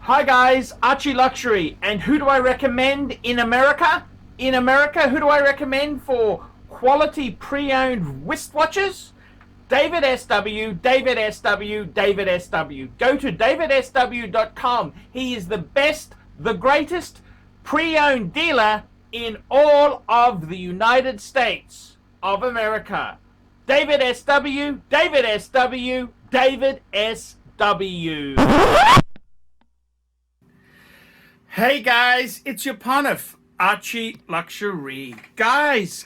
Hi guys, ArchieLuxury, and who do I recommend in America? In America, who do I recommend for quality pre-owned wristwatches? David SW, David SW, David SW. Go to davidsw.com. He is the best, the greatest pre-owned dealer in all of the United States of America. David SW, David SW, David SW. Hey guys, it's your Pontiff, ArchieLuxury. Guys,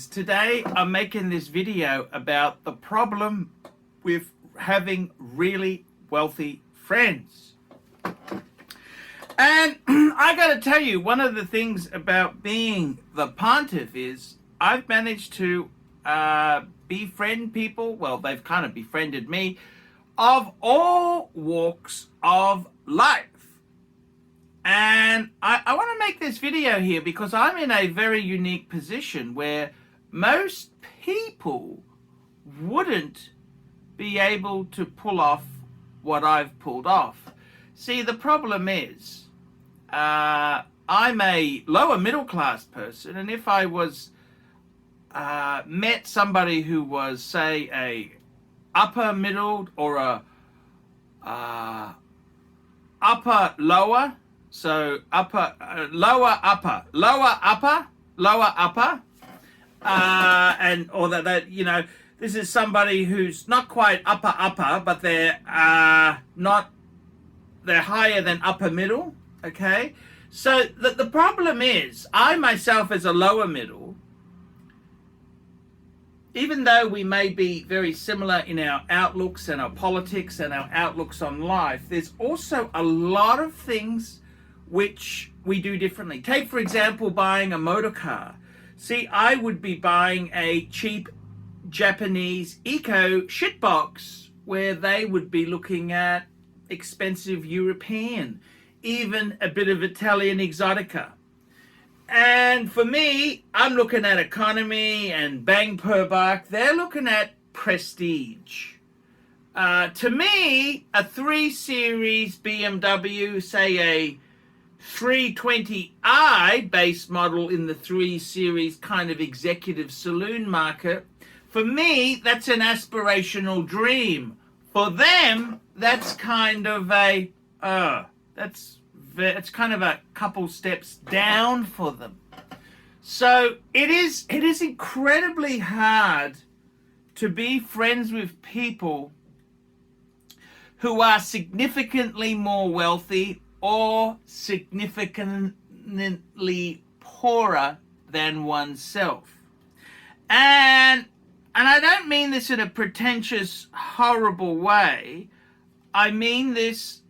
today I'm making this video about the problem with having really wealthy friends. And I gotta tell you, one of the things about being the Pontiff is I've managed to befriend people, well, they've kind of befriended me, of all walks of life. And I want to make this video here because I'm in a very unique position where most people wouldn't be able to pull off what I've pulled off. See, the problem is I'm a lower middle class person, and if I was met somebody who was, say, a upper middle or a upper lower, so upper, lower, upper, and or that you know, this is somebody who's not quite upper, but they're not, they're higher than upper middle. Okay, so the problem is, I myself as a lower middle, even though we may be very similar in our outlooks and our politics and our outlooks on life, there's also a lot of things which we do differently. Take, for example, buying a motor car. See, I would be buying a cheap Japanese eco shitbox where they would be looking at expensive European, even a bit of Italian exotica. And for me, I'm looking at economy and bang per buck. They're looking at prestige. To me, a 3 Series BMW, say a 320i base model in the 3 Series kind of executive saloon market, for me, that's an aspirational dream. For them, that's kind of a, it's kind of a couple steps down for them. So it is incredibly hard to be friends with people who are significantly more wealthy or significantly poorer than oneself. And I don't mean this in a pretentious, horrible way. I mean this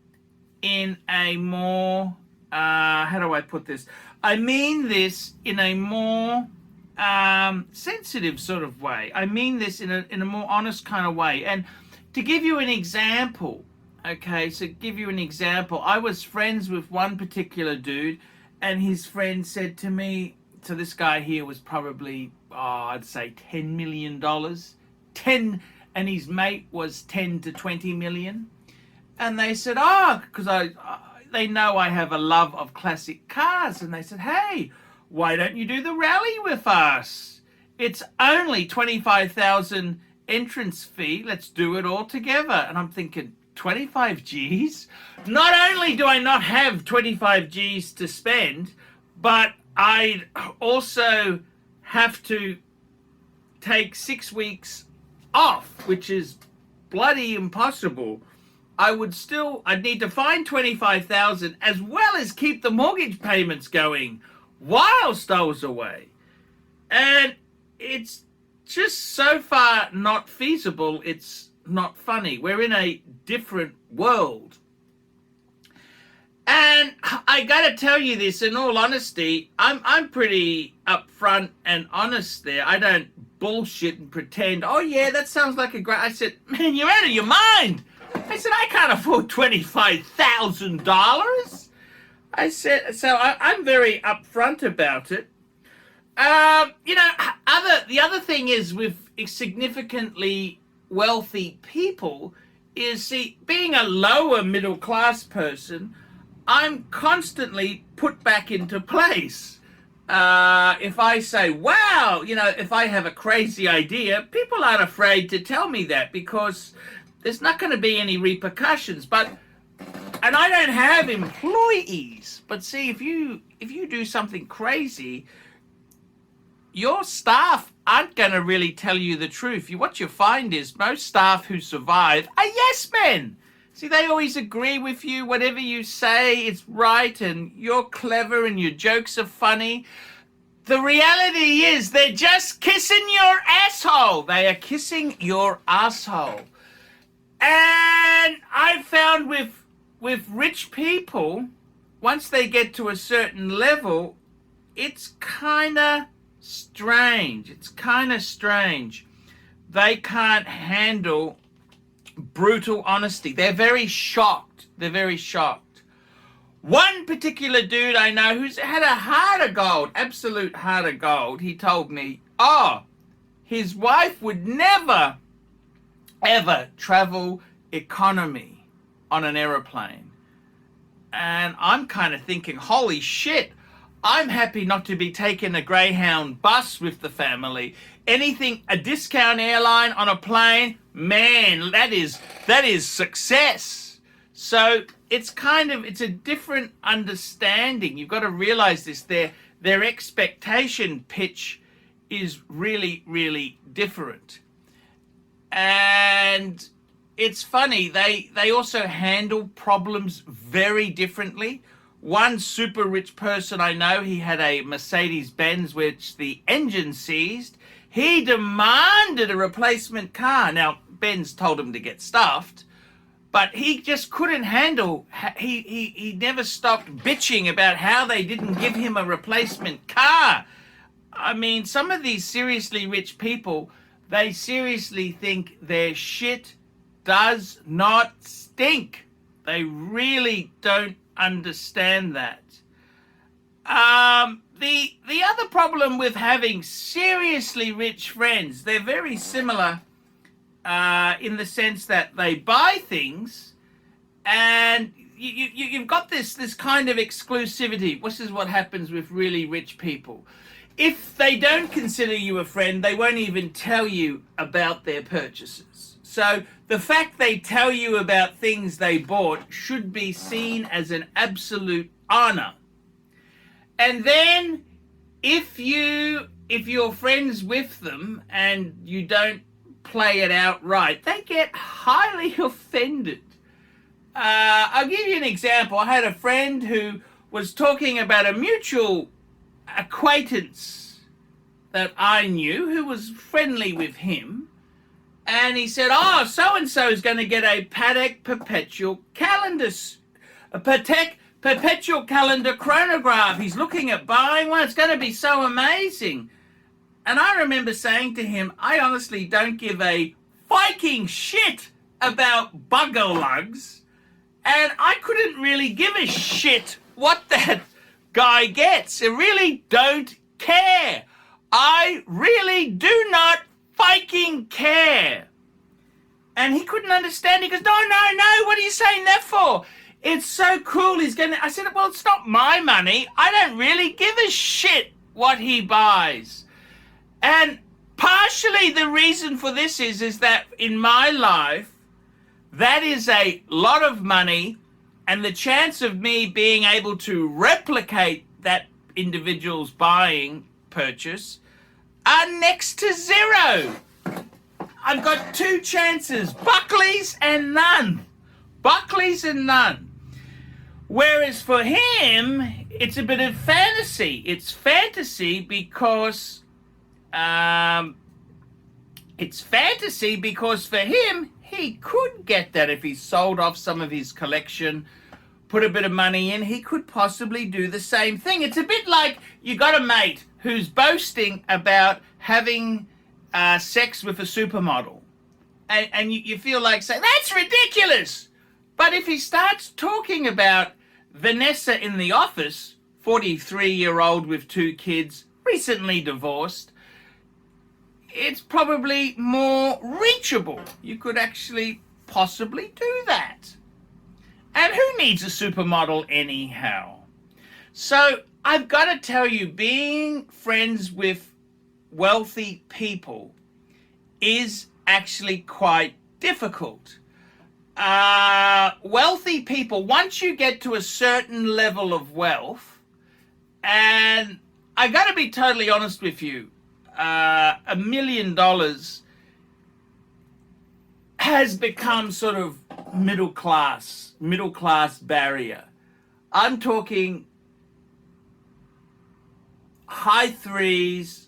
in a more, how do I put this? I mean this in a more sensitive sort of way. I mean this in a more honest kind of way. And to give you an example, okay, so give you an example, I was friends with one particular dude, and his friend said to me, so this guy here was probably, I'd say $10 million. 10, and his mate was 10 to 20 million. And they said, because they know I have a love of classic cars. And they said, hey, why don't you do the rally with us? It's only 25,000 entrance fee. Let's do it all together. And I'm thinking, 25 G's? Not only do I not have 25 G's to spend, but I'd also have to take 6 weeks off, which is bloody impossible. I'd need to find 25,000 as well as keep the mortgage payments going whilst I was away. And it's just so far not feasible, it's not funny. We're in a different world. And I gotta tell you this, in all honesty, I'm pretty upfront and honest there. I don't bullshit and pretend, oh yeah, that sounds like a great... I said, man, you're out of your mind. I said, I can't afford $25,000. I said, so I'm very upfront about it. You know, the other thing is with significantly wealthy people is, see, being a lower middle class person, I'm constantly put back into place. If I say, wow, you know, if I have a crazy idea, people aren't afraid to tell me that because there's not going to be any repercussions. And I don't have employees. But see, if you do something crazy, your staff aren't going to really tell you the truth. What you find is most staff who survive are yes men. See, they always agree with you. Whatever you say, it's right, and you're clever, and your jokes are funny. The reality is they're just kissing your asshole. They are kissing your asshole. And I've found with rich people, once they get to a certain level, it's kind of strange. It's kind of strange. They can't handle brutal honesty. They're very shocked. They're very shocked. One particular dude I know who's had a heart of gold, absolute heart of gold, he told me, his wife would never, ever travel economy on an aeroplane. And I'm kind of thinking, holy shit, I'm happy not to be taking a Greyhound bus with the family. Anything, a discount airline on a plane, man, that is success. So it's a different understanding. You've got to realize this. Their expectation pitch is really, really different. And it's funny, they also handle problems very differently. One super rich person I know, he had a Mercedes-Benz which the engine seized. He demanded a replacement car. Now, Benz told him to get stuffed, but he just couldn't handle, he never stopped bitching about how they didn't give him a replacement car. I mean, some of these seriously rich people, they seriously think their shit does not stink. They really don't understand that. The other problem with having seriously rich friends, they're very similar in the sense that they buy things and you've got this kind of exclusivity. This is what happens with really rich people. If they don't consider you a friend, they won't even tell you about their purchases. So the fact they tell you about things they bought should be seen as an absolute honor. And then if you're friends with them and you don't play it out right, they get highly offended. I'll give you an example. I had a friend who was talking about a mutual acquaintance that I knew who was friendly with him. And he said, so-and-so is going to get a Patek perpetual calendar, perpetual calendar chronograph. He's looking at buying one. It's going to be so amazing. And I remember saying to him, I honestly don't give a Viking shit about bugger lugs. And I couldn't really give a shit what that guy gets. I really don't care. I really do not fucking care. And he couldn't understand. He goes, no, what are you saying that for? It's so cool. I said, well, it's not my money. I don't really give a shit what he buys. And partially the reason for this is that in my life, that is a lot of money, and the chance of me being able to replicate that individual's buying purchase are next to zero. I've got two chances, Buckley's and none. Buckley's and none. Whereas for him, it's a bit of fantasy. It's fantasy because for him, he could get that if he sold off some of his collection, put a bit of money in, he could possibly do the same thing. It's a bit like you got a mate who's boasting about having sex with a supermodel. And you feel like saying, that's ridiculous. But if he starts talking about Vanessa in the office, 43-year-old with 2 kids, recently divorced, it's probably more reachable. You could actually possibly do that? And who needs a supermodel anyhow? So I've got to tell you, being friends with wealthy people is actually quite difficult. Wealthy people, once you get to a certain level of wealth, and I got to be totally honest with you, $1 million has become sort of middle class barrier. I'm talking high threes,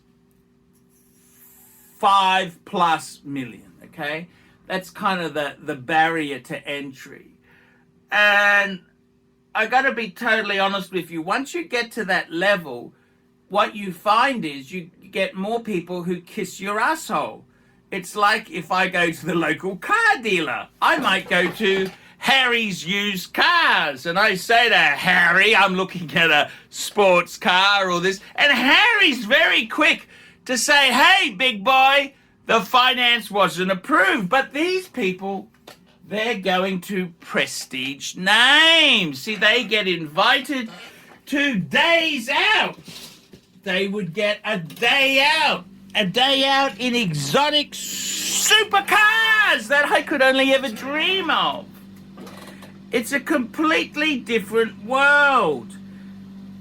5+ million, okay? That's kind of the barrier to entry. And I got to be totally honest with you, once you get to that level, what you find is you get more people who kiss your asshole. It's like if I go to the local car dealer, I might go to Harry's Used Cars, and I say to Harry, I'm looking at a sports car or this, and Harry's very quick to say, hey, big boy, the finance wasn't approved. But these people, they're going to prestige names. See, they get invited to days out. They would get a day out in exotic supercars that I could only ever dream of. It's a completely different world.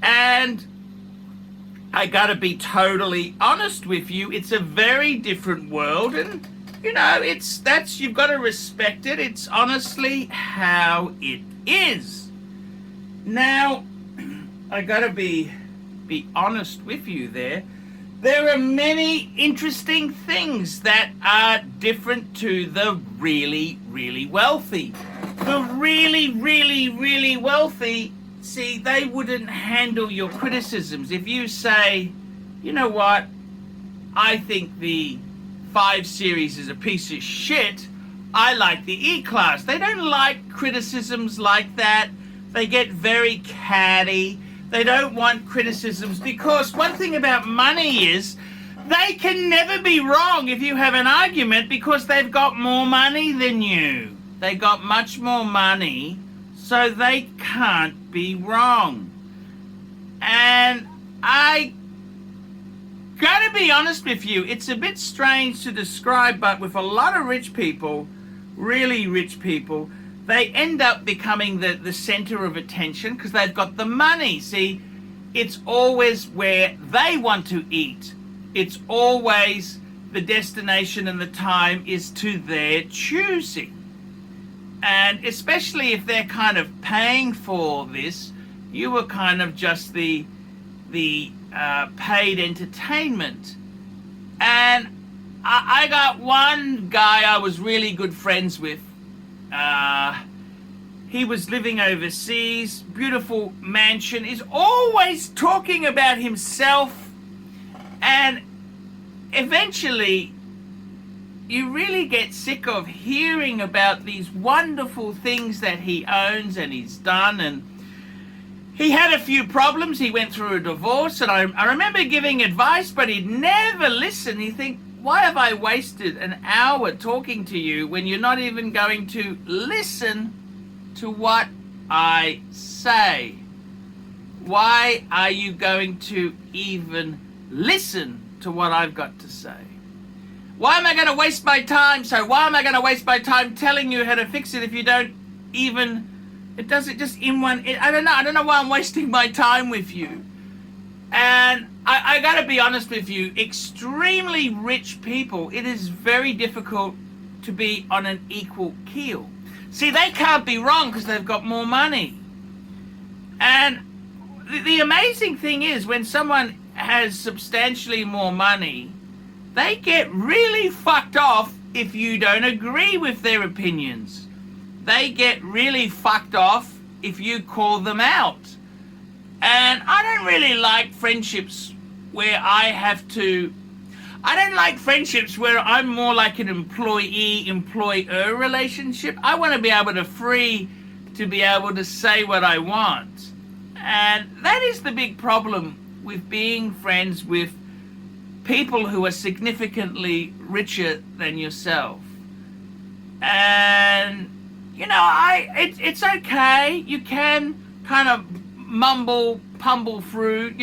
And I gotta be totally honest with you, it's a very different world, and you know, you've got to respect it. It's honestly how it is. Now, I gotta be honest with you there. There are many interesting things that are different to the really, really wealthy. The really, really, really wealthy, see, they wouldn't handle your criticisms. If you say, you know what, I think the 5 Series is a piece of shit, I like the E-Class. They don't like criticisms like that. They get very catty. They don't want criticisms, because one thing about money is they can never be wrong if you have an argument, because they've got more money than you. They got much more money, so they can't be wrong. And I gotta be honest with you, it's a bit strange to describe, but with a lot of rich people, really rich people, they end up becoming the center of attention because they've got the money. See, it's always where they want to eat. It's always the destination, and the time is to their choosing. And especially if they're kind of paying for this, you were kind of just the paid entertainment. And I got one guy I was really good friends with. He was living overseas, beautiful mansion, is always talking about himself, and eventually you really get sick of hearing about these wonderful things that he owns and he's done. And he had a few problems. He went through a divorce, and I remember giving advice, but he'd never listen. He'd think, why have I wasted an hour talking to you when you're not even going to listen to what I say? Why are you going to even listen to what I've got to say? Why am I going to waste my time? So why am I going to waste my time telling you how to fix it if you don't even, it does it just in one, I don't know why I'm wasting my time with you. And I got to be honest with you, extremely rich people, it is very difficult to be on an equal keel. See, they can't be wrong because they've got more money. And the amazing thing is, when someone has substantially more money, they get really fucked off if you don't agree with their opinions. They get really fucked off if you call them out. And I don't really like friendships where I don't like friendships where I'm more like an employee-employer relationship. I want to be able to be able to say what I want. And that is the big problem with being friends with people who are significantly richer than yourself. And it's okay. You can kind of pumble through,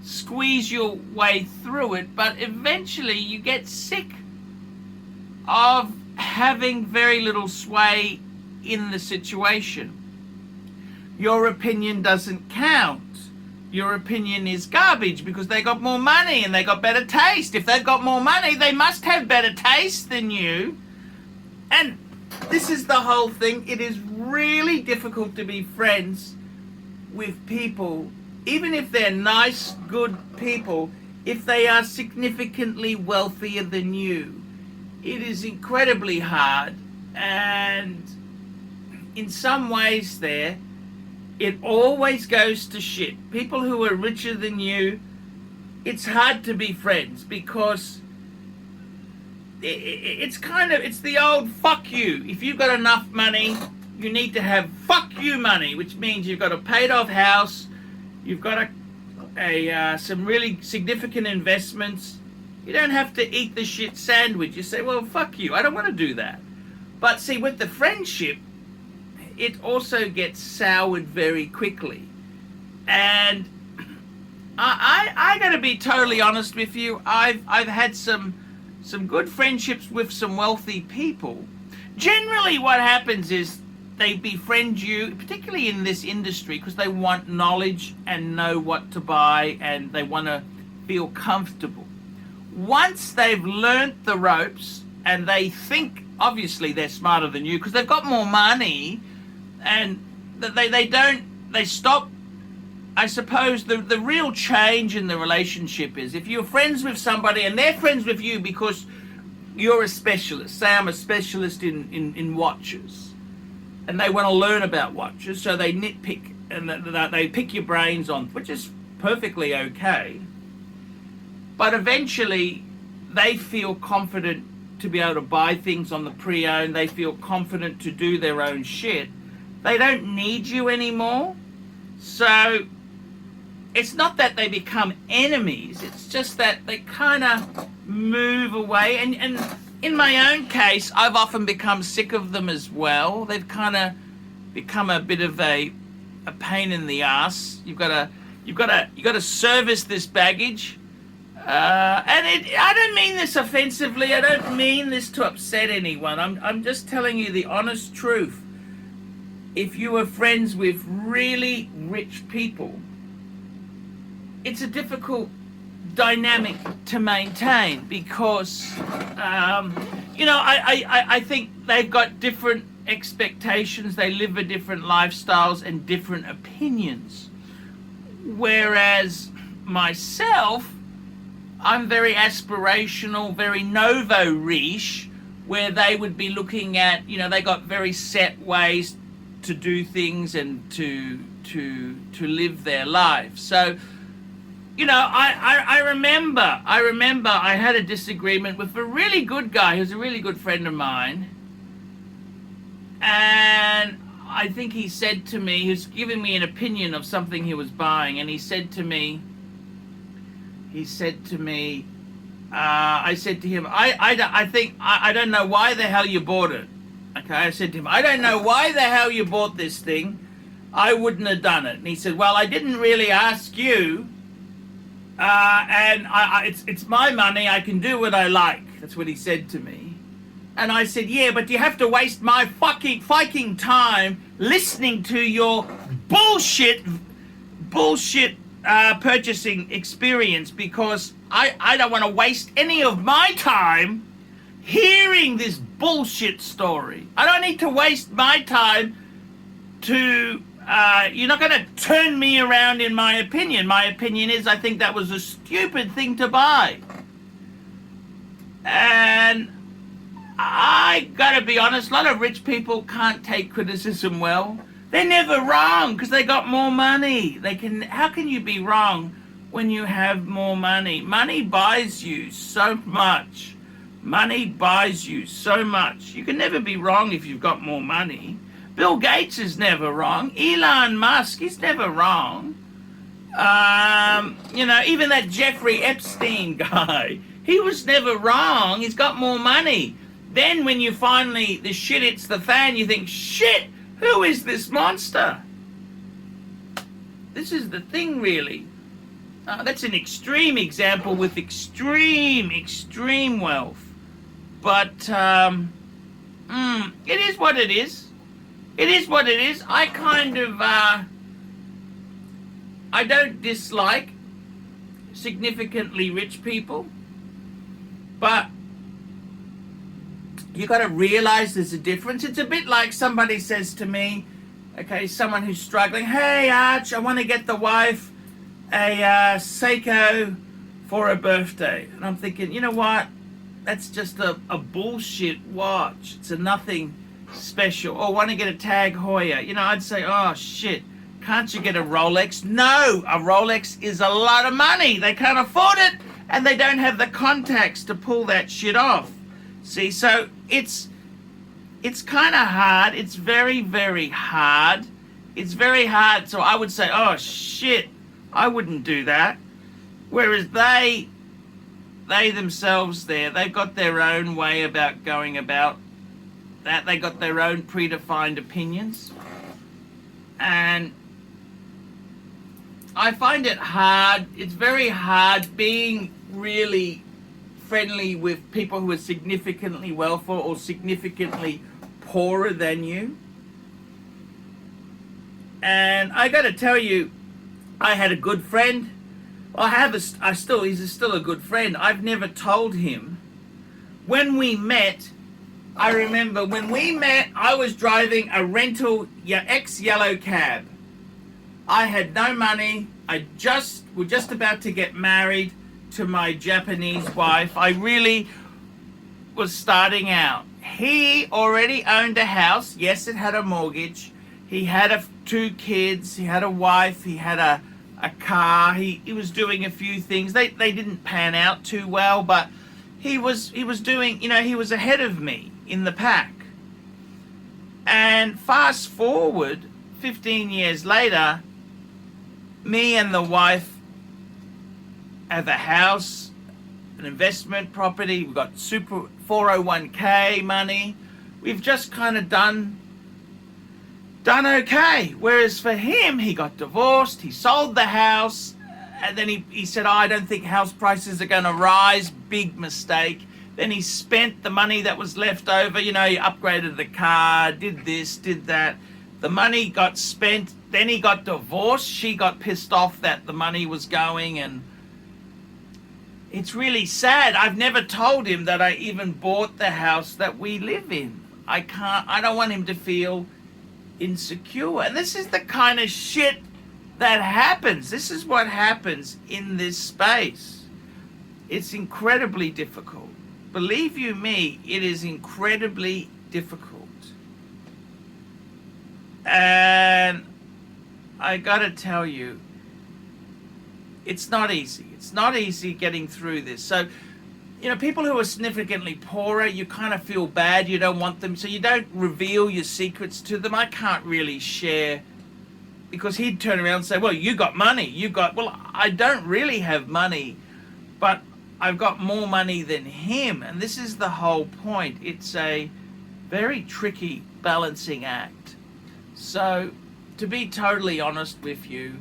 squeeze your way through it, but eventually you get sick of having very little sway in the situation. Your opinion doesn't count. Your opinion is garbage because they got more money and they got better taste. If they've got more money, they must have better taste than you. And this is the whole thing. It is really difficult to be friends with people, even if they're nice, good people, if they are significantly wealthier than you. It is incredibly hard, and in some ways there, it always goes to shit. People who are richer than you, it's hard to be friends because it's the old fuck you. If you've got enough money, you need to have fuck you money, which means you've got a paid off house, you've got some really significant investments. You don't have to eat the shit sandwich. You say, well, fuck you, I don't want to do that. But see, with the friendship, it also gets soured very quickly. And I gotta be totally honest with you. I've had some good friendships with some wealthy people. Generally what happens is they befriend you, particularly in this industry, because they want knowledge and know what to buy, and they want to feel comfortable. Once they've learnt the ropes and they think obviously they're smarter than you because they've got more money, and they stop. I suppose the real change in the relationship is if you're friends with somebody and they're friends with you because you're a specialist. Say I'm a specialist in watches, and they want to learn about watches, so they nitpick and they pick your brains on, which is perfectly okay. But eventually they feel confident to be able to buy things on the pre-owned. They feel confident to do their own shit. They don't need you anymore. So it's not that they become enemies. It's just that they kind of move away. And in my own case, I've often become sick of them as well. They've kind of become a bit of a pain in the ass. You've got to service this baggage. I don't mean this offensively. I don't mean this to upset anyone. I'm just telling you the honest truth. If you are friends with really rich people, it's a difficult dynamic to maintain because, I think they've got different expectations. They live with different lifestyles and different opinions. Whereas myself, I'm very aspirational, very nouveau riche, where they would be looking at, they got very set ways to do things and to live their life. So, I remember I had a disagreement with a really good guy who's a really good friend of mine, and I think he said to me, he was giving me an opinion of something he was buying, and I said to him, I don't know why the hell you bought it. Okay, I said to him, I don't know why the hell you bought this thing. I wouldn't have done it. And he said, well, I didn't really ask you, and it's my money. I can do what I like. That's what he said to me. And I said, yeah, but you have to waste my fucking time listening to your bullshit purchasing experience, because I don't want to waste any of my time hearing this bullshit story. I don't need to waste my time to, you're not going to turn me around in my opinion. My opinion is I think that was a stupid thing to buy. And I gotta be honest, a lot of rich people can't take criticism well. They're never wrong because they got more money. How can you be wrong when you have more money? Money buys you so much. Money buys you so much. You can never be wrong if you've got more money. Bill Gates is never wrong. Elon Musk, he's never wrong. Even that Jeffrey Epstein guy, he was never wrong. He's got more money. then when you finally, the shit hits the fan, you think, shit, who is this monster? This is the thing, really. That's an extreme example with extreme wealth. But it is what it is. It is what it is. I kind of, I don't dislike significantly rich people, but you got to realize there's a difference. It's a bit like somebody says to me, okay, someone who's struggling, hey Arch, I want to get the wife a Seiko for her birthday. And I'm thinking, you know what? That's just a bullshit watch. It's a nothing special. Or want to get a Tag Heuer. You know, I'd say, oh shit, can't you get a Rolex? No, a Rolex is a lot of money. They can't afford it, and they don't have the contacts to pull that shit off. See, so it's kind of hard. It's very, very hard. It's very hard. So I would say, oh shit, I wouldn't do that. Whereas they themselves they've got their own way about going about that. They got their own predefined opinions. And I find it hard. It's very hard being really friendly with people who are significantly wealthier or significantly poorer than you. And I got to tell you, I had a good friend. He's still a good friend. I've never told him. When we met, I remember when we met, I was driving a rental ex-yellow cab. I had no money. We're just about to get married to my Japanese wife. I really was starting out. He already owned a house. Yes, it had a mortgage. He had 2 kids. He had a wife. He had a car. He was doing a few things. They didn't pan out too well, but he was doing, you know, he was ahead of me in the pack. And fast forward 15 years later, me and the wife have a house, an investment property. We've got super 401k money. We've just kind of done okay. Whereas for him, he got divorced, he sold the house, and then he said, oh, I don't think house prices are going to rise. Big mistake. Then he spent the money that was left over. You know, he upgraded the car, did this, did that. The money got spent. Then he got divorced. She got pissed off that the money was going, and it's really sad. I've never told him that I even bought the house that we live in. I don't want him to feel insecure. And this is the kind of shit that happens. This is what happens in this space. It's incredibly difficult. Believe you me, it is incredibly difficult. And I gotta tell you, it's not easy. It's not easy getting through this. So, you know, people who are significantly poorer, you kind of feel bad. You don't want them, so you don't reveal your secrets to them. I can't really share, because he'd turn around and say, well, you got money. Well, I don't really have money, but I've got more money than him. And this is the whole point. It's a very tricky balancing act. So, to be totally honest with you,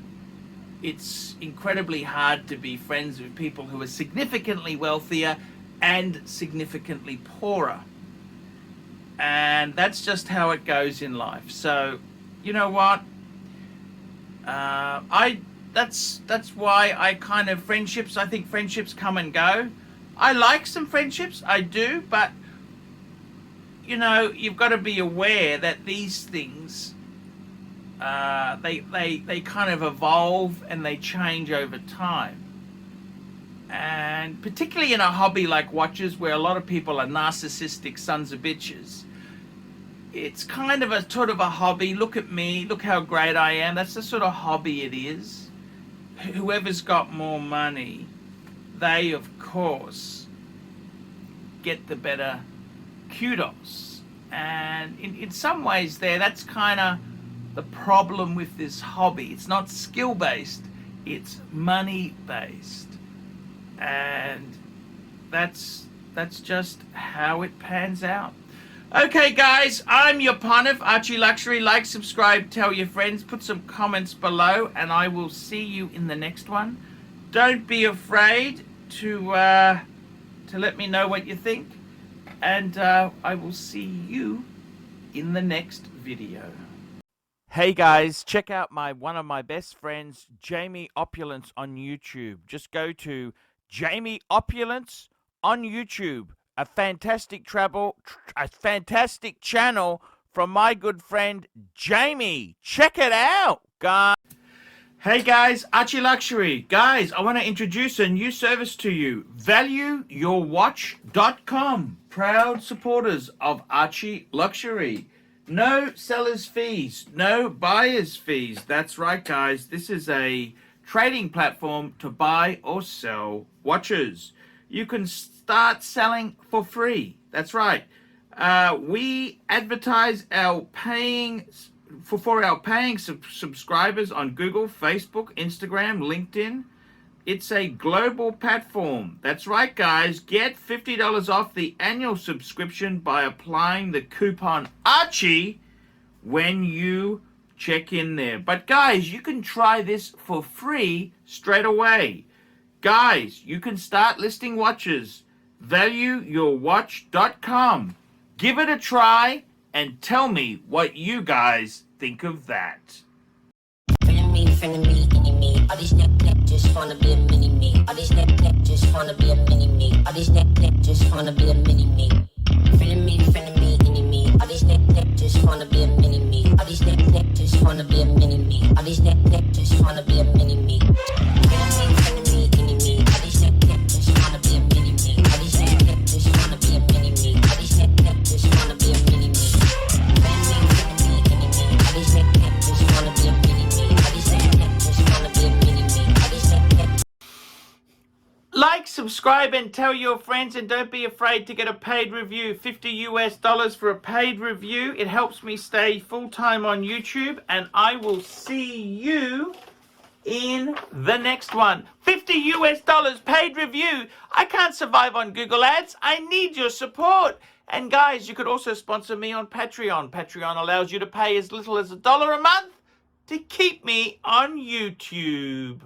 it's incredibly hard to be friends with people who are significantly wealthier and significantly poorer. And that's just how it goes in life. So, you know what? That's why I kind of I think friendships come and go. I like some friendships, I do, but you know, you've got to be aware that these things they kind of evolve and they change over time. And particularly in a hobby like watches, where a lot of people are narcissistic sons of bitches, it's kind of a sort of a hobby. Look at me, look how great I am. That's the sort of hobby it is. Whoever's got more money, they of course get the better kudos. And in some ways that's kind of the problem with this hobby. It's not skill-based, it's money-based. And that's that's just how it pans out. Okay, guys, I'm your pontiff, ArchieLuxury. Like, subscribe, tell your friends, put some comments below, and I will see you in the next one. Don't be afraid to let me know what you think, and I will see you in the next video. Hey guys, check out one of my best friends, Jamie Opulence, on YouTube. Just go to Jamie Opulence on YouTube. A fantastic channel from my good friend Jamie. Check it out, guys. Hey guys, ArchieLuxury. Guys, I want to introduce a new service to you. ValueYourWatch.com. Proud supporters of ArchieLuxury. No seller's fees, no buyer's fees. That's right, guys. This is a trading platform to buy or sell watches. You can start selling for free. That's right. We advertise our paying subscribers on Google, Facebook, Instagram, LinkedIn. It's a global platform. That's right, guys. Get $50 off the annual subscription by applying the coupon Archie when you check in there. But guys, you can try this for free straight away. Guys, you can start listing watches. ValueYourWatch.com. Give it a try and tell me what you guys think of that. All these neck just wanna be a mini me. All these neck just wanna be a mini me. All these neck just wanna be a mini me. Feeling me, any me. All these neck just wanna be a mini me. All these neck just wanna be a mini me. All these neck just wanna be a mini me. Feeling me, any me. All these neck just wanna be a mini me. All these neck just wanna be a mini me. All these neck just wanna be a mini me. Feeling me, any me. All these neck just wanna be a mini me. All these neck just wanna be a mini me. All these neck. Like, subscribe, and tell your friends, and don't be afraid to get a paid review. $50 for a paid review. It helps me stay full-time on YouTube, and I will see you in the next one. $50 paid review. I can't survive on Google Ads. I need your support. And guys, you could also sponsor me on Patreon. Patreon allows you to pay as little as $1 a month to keep me on YouTube.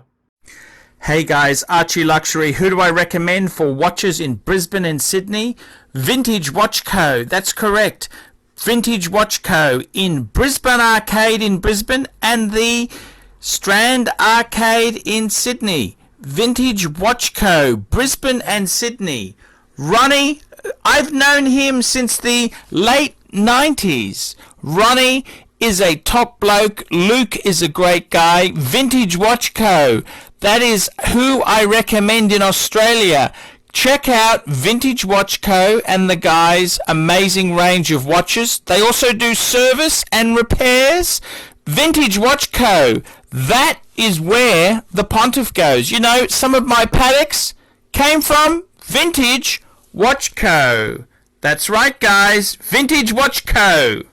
Hey guys, ArchieLuxury. Who do I recommend for watches in Brisbane and Sydney? Vintage Watch Co. That's correct. Vintage Watch Co. in Brisbane Arcade in Brisbane and the Strand Arcade in Sydney. Vintage Watch Co. Brisbane and Sydney. Ronnie, I've known him since the late 90s. Ronnie is a top bloke. Luke is a great guy. Vintage Watch Co. That is who I recommend in Australia. Check out Vintage Watch Co. and the guys' amazing range of watches. They also do service and repairs. Vintage Watch Co. That is where the pontiff goes. You know, some of my Patek's came from Vintage Watch Co. That's right, guys. Vintage Watch Co.